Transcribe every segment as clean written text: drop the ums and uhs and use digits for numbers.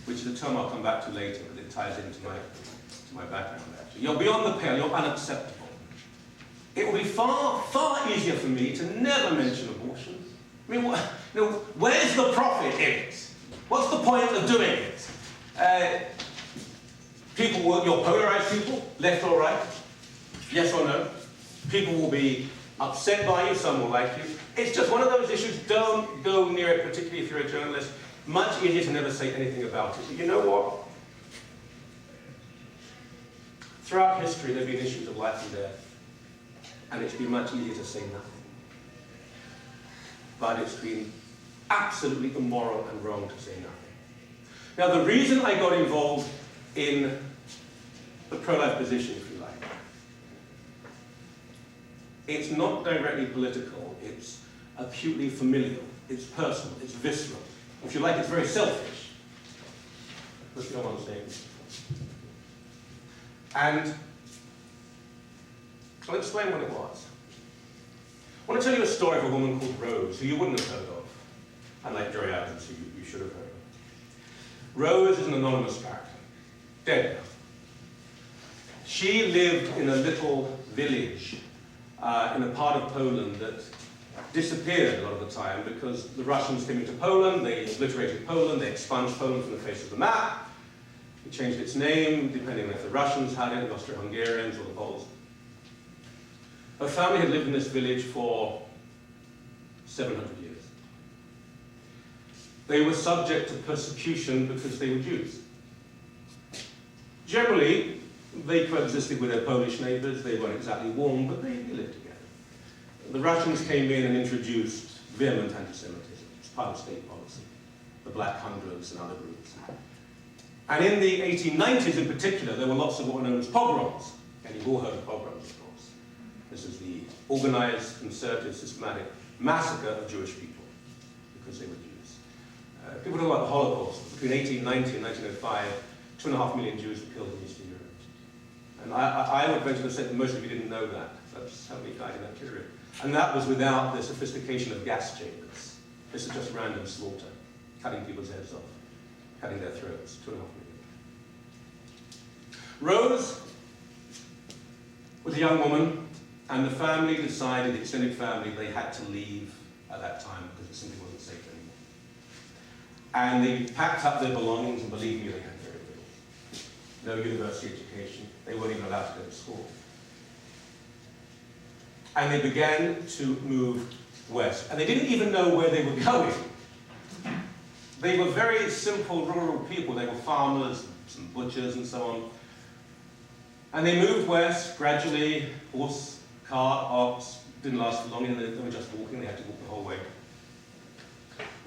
which is a term I'll come back to later, but it ties into my background, actually. You're beyond the pale, you're unacceptable. It will be far, far easier for me to never mention abortion. I mean, where's the profit in it? What's the point of doing it? You'll polarize people, left or right, yes or no. People will be upset by you, some will like you. It's just one of those issues, don't go near it, particularly if you're a journalist. Much easier to never say anything about it. But you know what? Throughout history, there have been issues of life and death, and it's been much easier to say nothing. But it's been absolutely immoral and wrong to say nothing. Now, the reason I got involved in the pro-life position, if you like, it's not directly political, it's acutely familial, it's personal, it's visceral. If you like, it's very selfish. Let's go on saying. And I'll explain what it was. I want to tell you a story of a woman called Rose, who you wouldn't have heard of, unlike Jory Adams, who you should have heard of. Rose is an anonymous character, dead now. She lived in a little village in a part of Poland that disappeared a lot of the time because the Russians came into Poland, they obliterated Poland, they expunged Poland from the face of the map. It changed its name, depending on if the Russians had it, the Austro-Hungarians, or the Poles. Her family had lived in this village for 700 years. They were subject to persecution because they were Jews. Generally, they coexisted with their Polish neighbors. They weren't exactly warm, but they lived together. The Russians came in and introduced vehement anti-Semitism. It's part of state policy. The Black Hundreds and other groups. And in the 1890s in particular, there were lots of what were known as pogroms. And you've all heard of pogroms, of course. This is the organized, concerted, systematic massacre of Jewish people because they were Jews. People talk about the Holocaust. Between 1890 and 1905, 2.5 million Jews were killed in Eastern Europe. And I would venture to say that most of you didn't know that. That's how many died in that period. And that was without the sophistication of gas chambers. This is just random slaughter, cutting people's heads off, cutting their throats, 2.5 million. Rose was a young woman, and the family decided, the extended family, they had to leave at that time because it simply wasn't safe anymore. And they packed up their belongings, and believe me, they had very little. No university education. They weren't even allowed to go to school. And they began to move west. And they didn't even know where they were going. They were very simple rural people. They were farmers, some butchers and so on. And they moved west gradually, horse, cart, ox, didn't last for long, and they were just walking. They had to walk the whole way.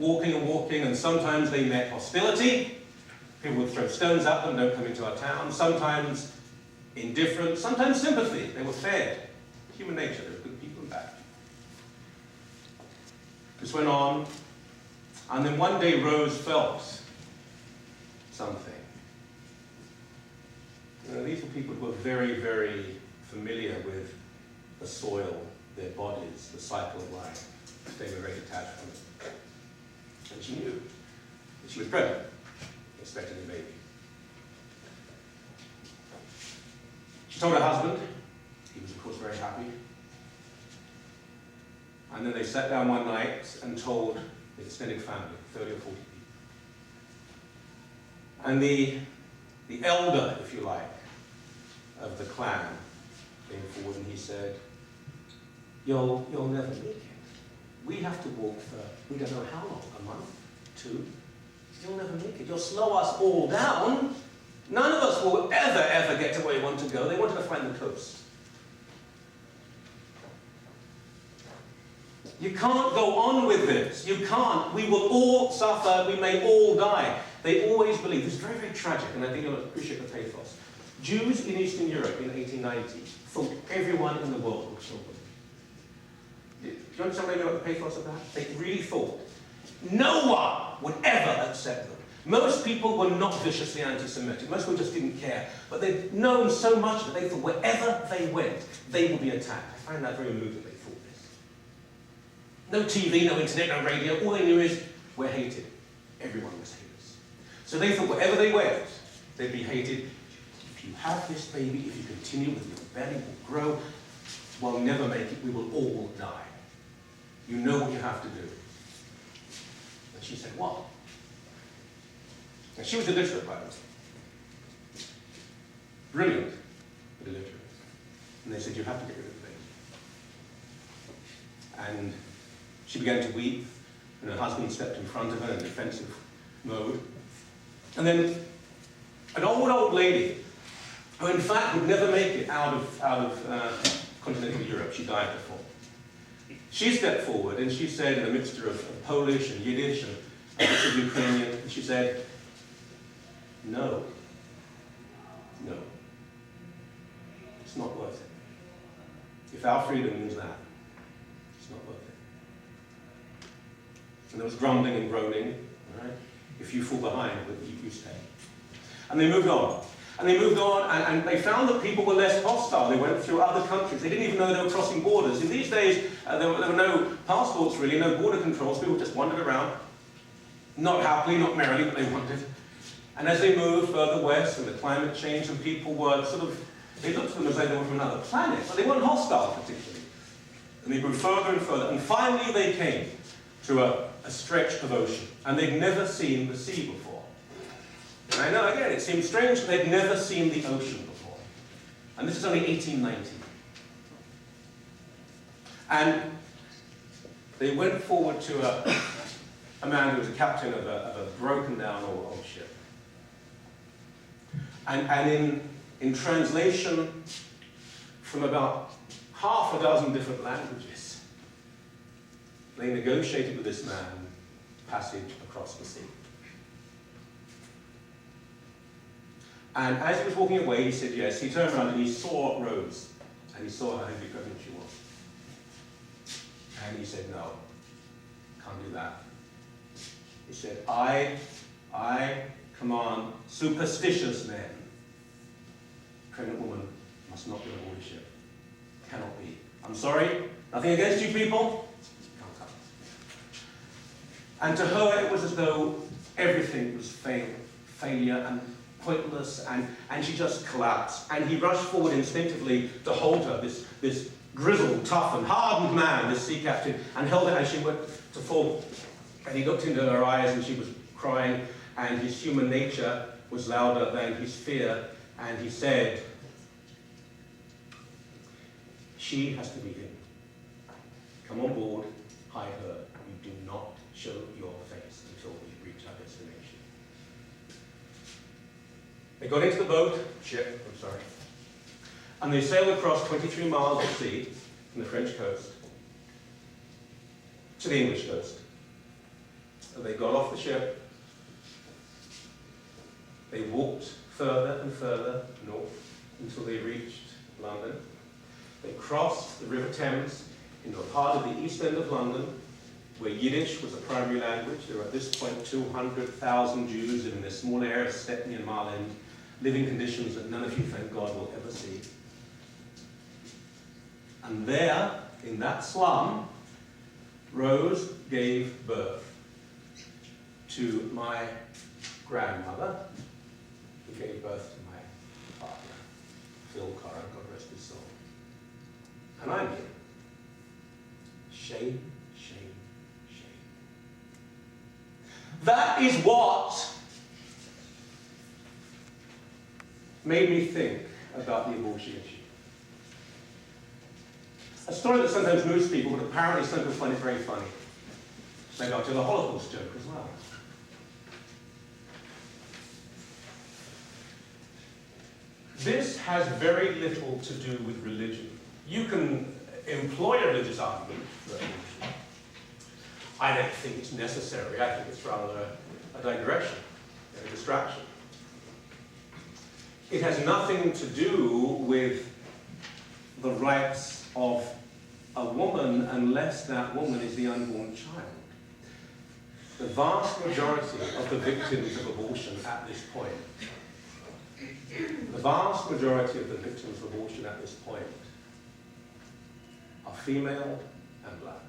Walking, and sometimes they met hostility. People would throw stones at them, don't come into our town. Sometimes indifference, sometimes sympathy. They were fed. Human nature, there were good people and bad people. This went on, and then one day Rose felt something. You know, these were people who were very, very familiar with the soil, their bodies, the cycle of life. They were very detached from it. And she knew that she was pregnant, expecting a baby. She told her husband. He was, of course, very happy. And then they sat down one night and told the extended family, 30 or 40 people. And the elder, if you like, of the clan came forward and he said, You'll never make it. We have to walk for, we don't know how long, a month, 2. You'll never make it. You'll slow us all down. None of us will ever get to where we want to go. They wanted to find the coast. You can't go on with this. You can't. We will all suffer. We may all die. They always believe. This is very, very tragic, and I think you'll appreciate the pathos. Jews in Eastern Europe in 1890 thought everyone in the world were children. Do you understand what the pathos of that? They really thought no one would ever accept them. Most people were not viciously anti-Semitic. Most people just didn't care. But they'd known so much that they thought wherever they went, they would be attacked. I find that very moving that they thought this. No TV, no internet, no radio. All they knew is we're hated. Everyone was haters. So they thought wherever they went, they'd be hated. If you have this baby, if you continue with your belly will grow, we'll never make it, we will all die. You know what you have to do. And she said, what? And she was illiterate, by the way. Brilliant, but illiterate. And they said, you have to get rid of the baby. And she began to weep, and her husband stepped in front of her in defensive mode. And then an old lady, who in fact would never make it out of continental Europe, she died before. She stepped forward and she said, in a mixture of Polish and Yiddish and a bit of Ukrainian, and she said, no, it's not worth it. If our freedom means that, it's not worth it. And there was grumbling and groaning, all right? If you fall behind, you stay. And they moved on. And they moved on, and they found that people were less hostile. They went through other countries. They didn't even know they were crossing borders. In these days, there were no passports really, no border controls. People just wandered around, not happily, not merrily, but they wandered. And as they moved further west, and the climate changed, and people were sort of, they looked at them as though they were from another planet, but they weren't hostile particularly. And they moved further and further, and finally they came to a stretch of ocean, and they'd never seen the sea before. And I know, again, it seems strange that they'd never seen the ocean before. And this is only 1890. And they went forward to a man who was a captain of a broken down old ship. And in translation from about half a dozen different languages, they negotiated with this man passage across the sea. And as he was walking away, he said yes. He turned around and he saw Rose, and he saw how heavily pregnant she was. And he said, no, can't do that. He said, I command superstitious men. Pregnant woman must not be on board a ship. Cannot be. I'm sorry, nothing against you people. Can't come. And to her, it was as though everything was failure and pointless, and she just collapsed. And he rushed forward instinctively to hold her, this grizzled, tough, and hardened man, this sea captain, and held her as she went to fall. And he looked into her eyes, and she was crying, and his human nature was louder than his fear, and he said, she has to be hidden. Come on board, hide her. You do not show your face until we reach our destination. They got into the ship, and they sailed across 23 miles of sea from the French coast to the English coast. And they got off the ship. They walked further and further north until they reached London. They crossed the River Thames into a part of the east end of London where Yiddish was a primary language. There were at this point 200,000 Jews in this small area of Stepney and Mile End, living conditions that none of you, thank God, will ever see. And there, in that slum, Rose gave birth to my grandmother, who gave birth to my partner, Phil Coren, God rest his soul. And I'm here. Shame, shame, shame. That is what made me think about the abortion issue. A story that sometimes moves people, but apparently some people find it very funny. They got to the Holocaust joke as well. This has very little to do with religion. You can employ a religious argument for abortion. I don't think it's necessary. I think it's rather a digression, a distraction. It has nothing to do with the rights of a woman unless that woman is the unborn child. The vast majority of the victims of abortion at this point, are female and black.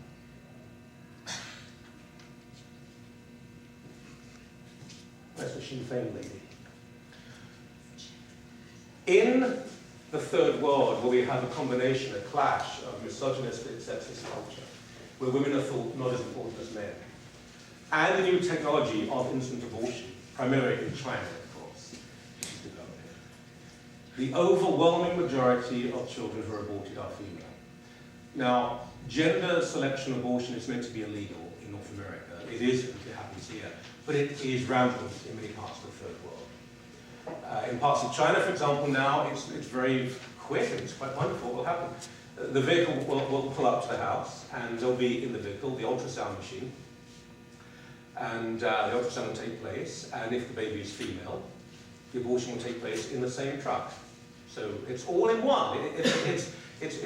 professor Sinn Féin lady. In the third world, where we have a combination, a clash of misogynistic, sexist culture, where women are thought not as important as men, and the new technology of instant abortion, primarily in China, of course, which is developing, the overwhelming majority of children who are aborted are female. Now, gender selection abortion is meant to be illegal in North America. It isn't, it happens here, but it is rampant in many parts of the third world. In parts of China, for example, now it's very quick and it's quite wonderful what will happen. The vehicle will pull up to the house, and there'll be in the vehicle the ultrasound machine, and the ultrasound will take place, and if the baby is female, the abortion will take place in the same truck. So it's all in one. It's